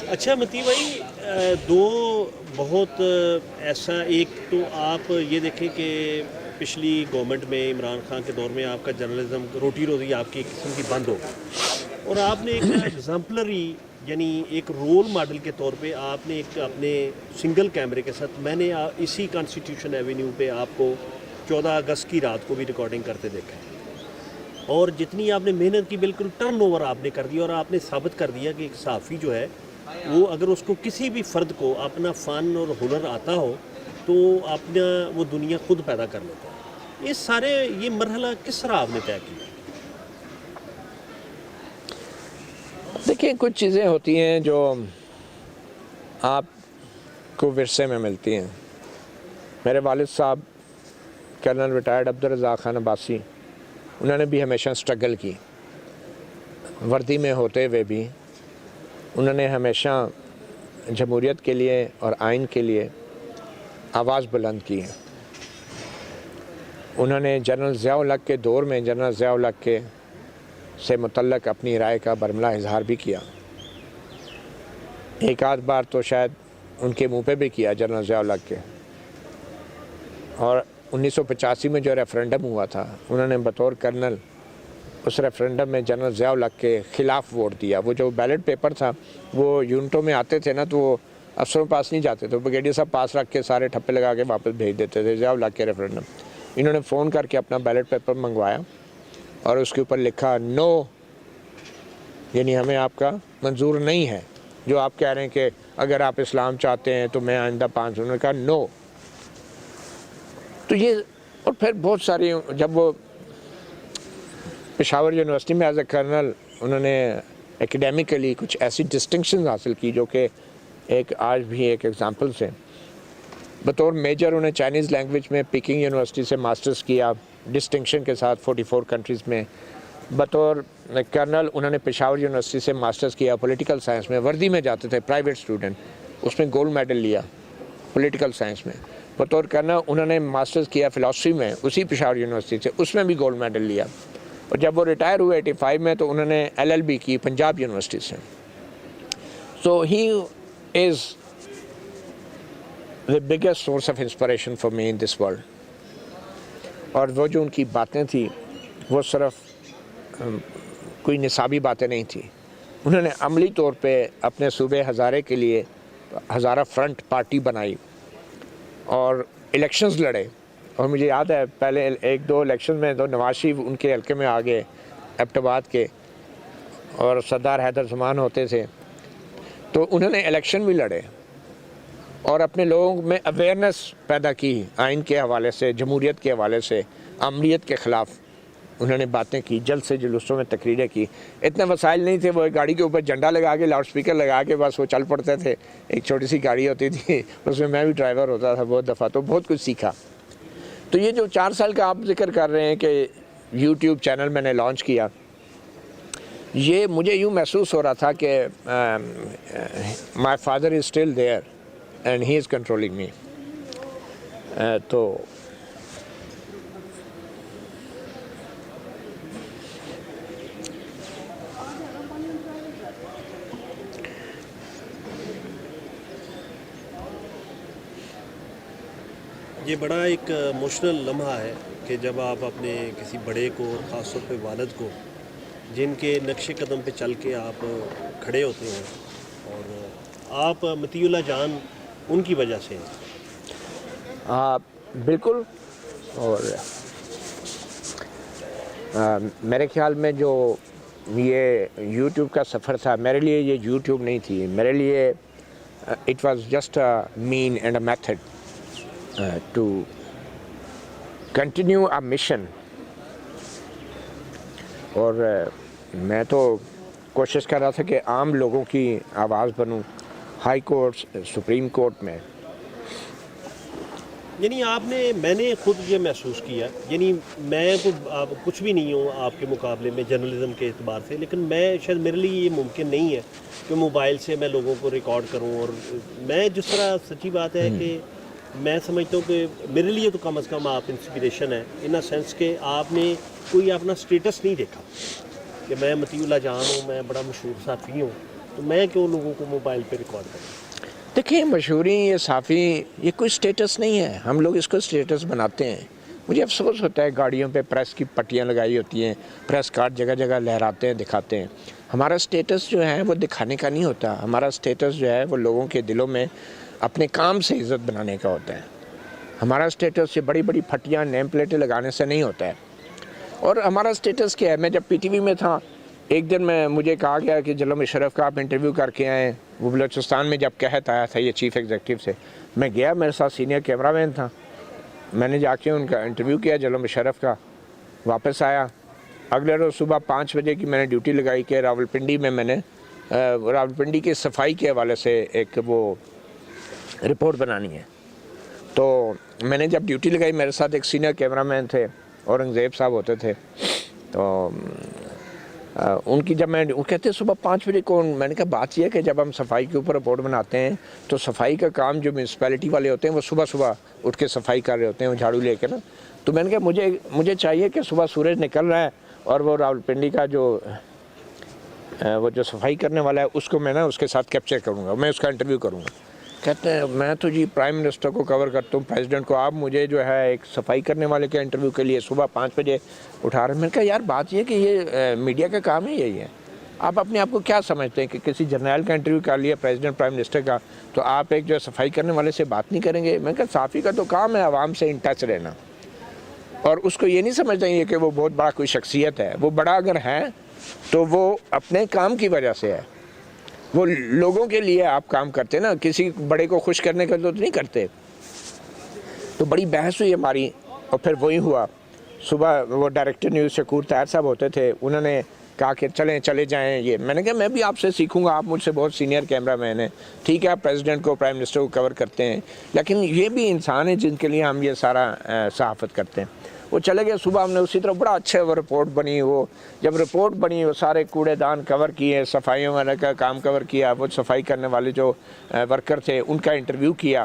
अच्छा मती भाई, दो बहुत ऐसा, एक तो आप ये देखें कि पिछली गवर्नमेंट में इमरान खान के दौर में आपका जर्नलिज्म रोटी रोटी आपकी एक किस्म की बंद हो गई, और आपने एक एग्जाम्पलरी यानी एक रोल मॉडल के तौर पे आपने एक अपने सिंगल कैमरे के साथ, मैंने इसी कॉन्स्टिट्यूशन एवेन्यू पे आपको 14 अगस्त की रात को भी रिकॉर्डिंग करते देखा है, और जितनी आपने मेहनत की बिल्कुल टर्नओवर आपने कर दिया, और आपने साबित कर दिया कि एक सहाफ़ी जो है वो अगर उसको किसी भी फ़र्द को अपना फ़न और हुनर आता हो तो अपना वो दुनिया खुद पैदा कर लेता है। इस सारे ये मरहला किस तरह आपने तय किया? देखिए, कुछ चीज़ें होती हैं जो आपको विरसे में मिलती हैं। मेरे वालिद साहब कर्नल रिटायर्ड अब्दुल रज़ाक खान अब्बासी, उन्होंने भी हमेशा स्ट्रगल की। वर्दी में होते हुए भी उन्होंने हमेशा जमहूरियत के लिए और आइन के लिए आवाज़ बुलंद की है। उन्होंने जनरल ज़िया-उल हक़ के दौर में जनरल ज़िया-उल हक़ के से मुतल्लक़ अपनी राय का बरमला इजहार भी किया। एक आध बार तो शायद उनके मुंह पे भी किया जनरल ज़िया-उल हक़ के। और 1985 में जो रेफरेंडम हुआ था, उन्होंने बतौर कर्नल उस रेफरेंडम में जनरल ज़िया-उल हक़ के ख़िलाफ़ वोट दिया। वो जो बैलेट पेपर था वो यूनिटों में आते थे ना, तो वो अफसरों के पास नहीं जाते थे, ब्रिगेडियर साहब पास रख के सारे ठप्पे लगा के वापस भेज देते थे ज़िया-उल हक़ के रेफरेंडम। इन्होंने फ़ोन करके अपना बैलेट पेपर मंगवाया और उसके ऊपर लिखा नो, यानी हमें आपका मंजूर नहीं है। जो आप कह रहे हैं कि अगर आप इस्लाम चाहते हैं तो मैं आइंदा 5, उन्होंने कहा नो। तो ये, और फिर बहुत सारी, जब वो पेशावर यूनिवर्सिटी में एज ए कर्नल उन्होंने एकेडमिकली कुछ ऐसी डिस्टिंक्शन हासिल की जो कि एक आज भी एक एग्जांपल से। बतौर मेजर उन्हें चाइनीज़ लैंग्वेज में पीकिंग यूनिवर्सिटी से मास्टर्स किया डिस्टिंक्शन के साथ 44 कंट्रीज़ में। बतौर कर्नल उन्होंने पेशावर यूनिवर्सिटी से मास्टर्स किया पॉलिटिकल साइंस में। वर्दी में जाते थे प्राइवेट स्टूडेंट, उसमें गोल्ड मेडल लिया पॉलिटिकल साइंस में। बतौर कर्नल उन्होंने मास्टर्स किया फ़िलासफ़ी में उसी पेशावर यूनिवर्सिटी से, उसमें भी गोल्ड मेडल लिया। और जब वो रिटायर हुए 85 में तो उन्होंने LLB की पंजाब यूनिवर्सिटी से। So he is the biggest source of inspiration for me in this world. और वो जो उनकी बातें थी वो सिर्फ कोई निसाबी बातें नहीं थी। उन्होंने अमली तौर पे अपने सूबे हज़ारे के लिए हज़ारा फ्रंट पार्टी बनाई और इलेक्शंस लड़े। और मुझे याद है पहले 1-2 इलेक्शन में तो नवाज शरीफ उनके हल्के में आ गए एबटाबाद के, और सरदार हैदर ज़मान होते थे, तो उन्होंने इलेक्शन भी लड़े और अपने लोगों में अवेयरनेस पैदा की आइन के हवाले से, जमहूरियत के हवाले से, अमलीत के ख़िलाफ़ उन्होंने बातें की, जल्द से जुलूसों में तकरीरें की। इतने वसाइल नहीं थे, वो गाड़ी के ऊपर झंडा लगा के लाउड स्पीकर लगा के बस वो चल पड़ते थे। एक छोटी सी गाड़ी होती थी, उसमें मैं भी ड्राइवर होता था बहुत दफ़ा, तो बहुत कुछ सीखा। तो ये जो 4 साल का आप जिक्र कर रहे हैं कि YouTube चैनल मैंने लॉन्च किया, ये मुझे यूँ महसूस हो रहा था कि my father is still there and he is controlling me. तो ये बड़ा एक इमोशनल लम्हा है कि जब आप अपने किसी बड़े को, और ख़ास तौर पे वालिद को, जिनके नक्शे कदम पे चल के आप खड़े होते हैं, और आप मतीउल्लाह जान उनकी वजह से हैं। बिल्कुल। और मेरे ख्याल में जो ये YouTube का सफ़र था, मेरे लिए ये YouTube नहीं थी, मेरे लिए it was just a mean and a method to continue a mission. और मैं तो कोशिश कर रहा था कि आम लोगों की आवाज़ बनूं हाई कोर्ट, सुप्रीम कोर्ट में। यानी मैंने खुद ये महसूस किया, यानी मैं तो कुछ भी नहीं हूँ आपके मुकाबले में जर्नलिज़म के एतबार से, लेकिन मैं शायद मेरे लिए ये मुमकिन नहीं है कि मोबाइल से मैं लोगों को रिकॉर्ड करूँ। और मैं जिस तरह, सच्ची बात है कि मैं समझता हूँ कि मेरे लिए तो कम से कम आप इंस्पिरेशन है, इन अ सेंस कि आपने कोई अपना स्टेटस नहीं देखा कि मैं मतीउल्लाह जान हूँ, मैं बड़ा मशहूर साथी हूँ, तो मैं क्यों लोगों को मोबाइल पे रिकॉर्ड करूँ? देखिए, मशहूरी ये साफ़ी ये कोई स्टेटस नहीं है, हम लोग इसको स्टेटस बनाते हैं। मुझे अफसोस होता है गाड़ियों पे प्रेस की पट्टियाँ लगाई होती हैं, प्रेस कार्ड जगह जगह लहराते हैं, दिखाते हैं। हमारा स्टेटस जो है वो दिखाने का नहीं होता, हमारा स्टेटस जो है वो लोगों के दिलों में अपने काम से इज़्ज़त बनाने का होता है। हमारा स्टेटस ये बड़ी बड़ी फटियाँ नेम प्लेटें लगाने से नहीं होता है। और हमारा स्टेटस क्या है, मैं जब पीटीवी में था, एक दिन मुझे कहा गया कि जनाब मुशर्रफ का आप इंटरव्यू करके आएँ। वो बलूचिस्तान में जब कहत आया था ये चीफ़ एग्जीक्यूटिव से, मैं गया, मेरे साथ सीनियर कैमरामैन था, मैंने जाके उनका इंटरव्यू किया जनाब मुशर्रफ का, वापस आया। अगले रोज़ सुबह 5 बजे की मैंने ड्यूटी लगाई कि रावलपिंडी में मैंने रावलपिंडी की सफाई के हवाले से एक वो रिपोर्ट बनानी है। तो मैंने जब ड्यूटी लगाई, मेरे साथ एक सीनियर कैमरामैन थे, औरंगज़ेब साहब होते थे। तो उनकी जब मैं वो कहते सुबह 5 बजे कौन, मैंने कहा बात यह है कि जब हम सफाई के ऊपर रिपोर्ट बनाते हैं तो सफाई का काम जो म्यूनसिपैलिटी वाले होते हैं वो सुबह सुबह उठ के सफाई कर रहे होते हैं, वो झाड़ू लेके ना। तो मैंने कहा मुझे चाहिए कि सुबह सूरज निकल रहा है और वो रावलपिंडी का वो जो सफाई करने वाला है उसको मैं ना उसके साथ कैप्चर करूँगा, मैं उसका इंटरव्यू करूँगा। कहते हैं मैं तो जी प्राइम मिनिस्टर को कवर करता हूँ, प्रेसिडेंट को, आप मुझे जो है एक सफाई करने वाले के इंटरव्यू के लिए सुबह 5 बजे उठा रहे हैं। मैंने कहा यार बात ये कि ये मीडिया का काम ही यही है। आप अपने आप को क्या समझते हैं कि किसी जर्नल का इंटरव्यू कर लिया प्रेसिडेंट प्राइम मिनिस्टर का, तो आप एक जो सफाई करने वाले से बात नहीं करेंगे? मैंने कहा साफ़ी का तो काम है आवाम से इन टच रहना, और उसको ये नहीं समझना चाहिए कि वो बहुत बड़ा कोई शख्सियत है। वो बड़ा अगर है तो वो अपने काम की वजह से है, वो लोगों के लिए आप काम करते ना, किसी बड़े को खुश करने का तो नहीं करते। तो बड़ी बहस हुई हमारी, और फिर वही हुआ। सुबह वो डायरेक्टर न्यूज़ शकूर ताहिर साहब होते थे, उन्होंने कहा कि चले जाएं ये। मैंने कहा मैं भी आपसे सीखूंगा, आप मुझसे बहुत सीनियर कैमरामैन हैं, ठीक है आप प्रेसिडेंट को प्राइम मिनिस्टर को कवर करते हैं, लेकिन ये भी इंसान है जिनके लिए हम ये सारा सहाफ़त करते हैं। वो चले गए। सुबह हमने उसी तरह बड़ा अच्छा वो रिपोर्ट बनी, वो जब रिपोर्ट बनी वो सारे कूड़ेदान कवर किए, सफाइयों वाले का काम कवर किया, वो सफाई करने वाले जो वर्कर थे उनका इंटरव्यू किया,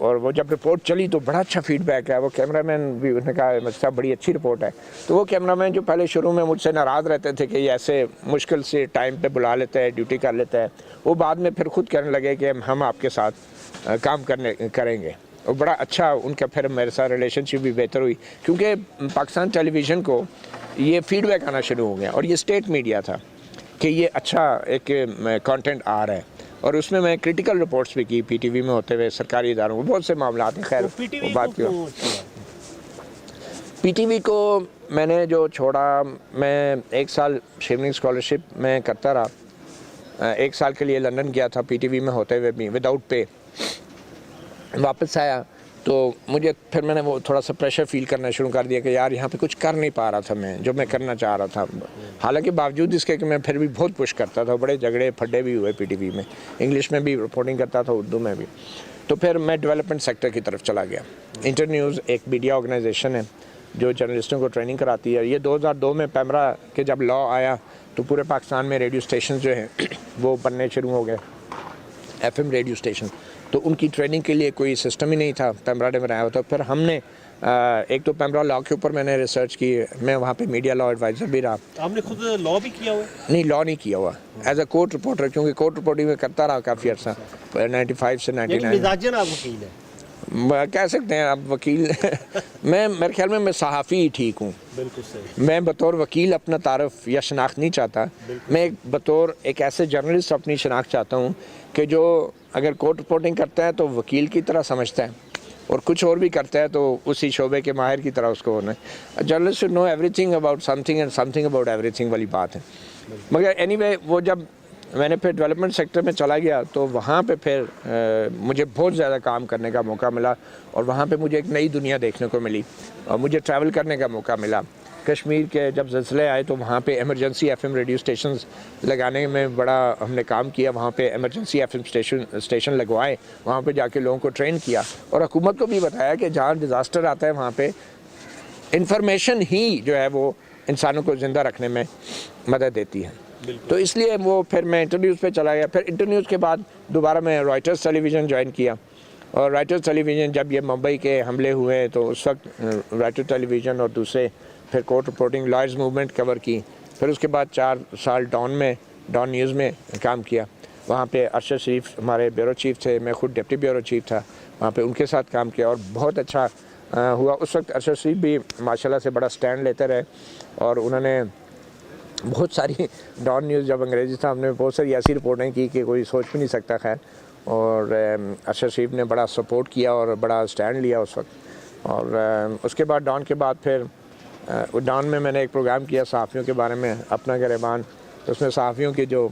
और वो जब रिपोर्ट चली तो बड़ा अच्छा फीडबैक है। वो कैमरामैन भी उसने कहा साहब बड़ी अच्छी रिपोर्ट है। तो वो कैमरामैन जो पहले शुरू में मुझसे नाराज़ रहते थे कि ये ऐसे मुश्किल से टाइम पे बुला लेता है, ड्यूटी कर लेता है, वो बाद में फिर खुद कहने लगे कि हम आपके साथ काम करेंगे। और बड़ा अच्छा उनका फिर मेरे साथ रिलेशनशिप भी बेहतर हुई, क्योंकि पाकिस्तान टेलीविज़न को ये फीडबैक आना शुरू हो गया, और ये स्टेट मीडिया था कि ये अच्छा एक कंटेंट आ रहा है। और उसमें मैं क्रिटिकल रिपोर्ट्स भी की पीटीवी में होते हुए सरकारी इदारों में, बहुत से मामला हैं। खैर वो बात क्यों, पीटीवी को मैंने जो छोड़ा, मैं 1 साल शेवनिंग स्कॉलरशिप में करता रहा, 1 साल के लिए लंदन गया था पीटीवी में होते हुए भी विदाउट पे। वापस आया तो मुझे फिर मैंने वो थोड़ा सा प्रेशर फील करना शुरू कर दिया कि यार यहाँ पे कुछ कर नहीं पा रहा था मैं जो मैं करना चाह रहा था। हालांकि बावजूद इसके कि मैं फिर भी बहुत पुश करता था, बड़े झगड़े फड्डे भी हुए पीटीवी में, इंग्लिश में भी रिपोर्टिंग करता था, उर्दू में भी। तो फिर मैं डेवलपमेंट सेक्टर की तरफ चला गया। इंटरन्यूज़ एक मीडिया ऑर्गेनाइजेशन है जो जर्नलिस्टों को ट्रेनिंग कराती है। ये 2002 में पैमरा के जब लॉ आया तो पूरे पाकिस्तान में रेडियो स्टेशन जो हैं वो बनने शुरू हो गए, FM रेडियो स्टेशन। तो उनकी ट्रेनिंग के लिए कोई सिस्टम ही नहीं था, पैमरा ने बनाया होता। फिर हमने एक तो पैमरा लॉ के ऊपर मैंने रिसर्च की, मैं वहाँ पे मीडिया लॉ एडवाइज़र भी रहा। आपने खुद लॉ भी किया हुआ? नहीं, लॉ नहीं किया हुआ, एज अ कोर्ट रिपोर्टर, क्योंकि कोर्ट रिपोर्टिंग में करता रहा काफ़ी अर्सा, 95 से 99। मिजाजन आप वकील हैं, कह सकते हैं आप वकील। मैं मेरे ख्याल में मैं सहाफ़ी ही ठीक हूँ। बिल्कुल सही। मैं बतौर वकील अपना तारफ़ या शनाख्त नहीं चाहता, मैं बतौर एक ऐसे जर्नलिस्ट अपनी शनाख्त चाहता हूँ कि जो अगर कोर्ट रिपोर्टिंग करता है तो वकील की तरह समझता है, और कुछ और भी करता है तो उसी शोबे के माहिर की तरह उसको होना है। Journalist should know everything about something and something about everything वाली बात है। मगर एनीवे वो जब मैंने फिर डेवलपमेंट सेक्टर में चला गया तो वहाँ पे फिर मुझे बहुत ज़्यादा काम करने का मौका मिला, और वहाँ पे मुझे एक नई दुनिया देखने को मिली, और मुझे ट्रैवल करने का मौका मिला। कश्मीर के जब ज़लज़ले आए तो वहाँ पे इमरजेंसी FM रेडियो स्टेशंस लगाने में बड़ा हमने काम किया। वहाँ पे इमरजेंसी FM स्टेशन लगवाए, वहाँ पे जाके लोगों को ट्रेन किया, और हुकूमत को भी बताया कि जहाँ डिज़ास्टर आता है वहाँ पे इंफॉर्मेशन ही जो है वो इंसानों को ज़िंदा रखने में मदद देती है। तो इसलिए वो फिर मैं इंटरन्यूज़ पे चला गया। फिर इंटरन्यूज़ के बाद दोबारा मैं रॉयटर्स टेलीविज़न ज्वाइन किया, और रॉयटर्स टेलीविज़न जब ये मुंबई के हमले हुए तो उस वक्त रॉयटर्स टेलीविज़न और दूसरे फिर court reporting lawyers movement cover की। फिर उसके बाद 4 साल डॉन में डॉन न्यूज़ में काम किया। वहाँ पे अरशद शरीफ हमारे ब्यूरो चीफ थे, मैं खुद डिप्टी ब्यूरो चीफ था, वहाँ पे उनके साथ काम किया और बहुत अच्छा हुआ। उस वक्त अरशद शरीफ भी माशाल्लाह से बड़ा स्टैंड लेते रहे और उन्होंने बहुत सारी डॉन न्यूज़ जब अंग्रेज़ी था हमने बहुत सारी ऐसी रिपोर्टें की कि कोई सोच भी नहीं सकता। खैर, और अरशद शरीफ ने बड़ा सपोर्ट किया और बड़ा स्टैंड लिया उस वक्त। और उसके बाद डॉन के बाद फिर डॉन में मैंने एक प्रोग्राम किया सहाफ़ियों के बारे में, अपना गिरबान। तो उसमें सहाफ़ियों के जो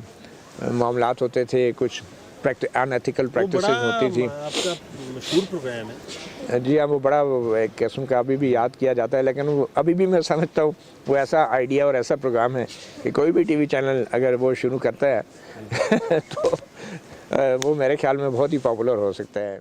मामलात होते थे, कुछ अनएथिकल प्रैक्टिस होती थी। आपका मशहूर प्रोग्राम है जी हाँ, वो बड़ा एक किस्म का अभी भी याद किया जाता है, लेकिन वो अभी भी मैं समझता हूँ वो ऐसा आइडिया और ऐसा प्रोग्राम है कि कोई भी टीवी चैनल अगर वो शुरू करता है तो वो मेरे ख्याल में बहुत ही पॉपुलर हो सकता है।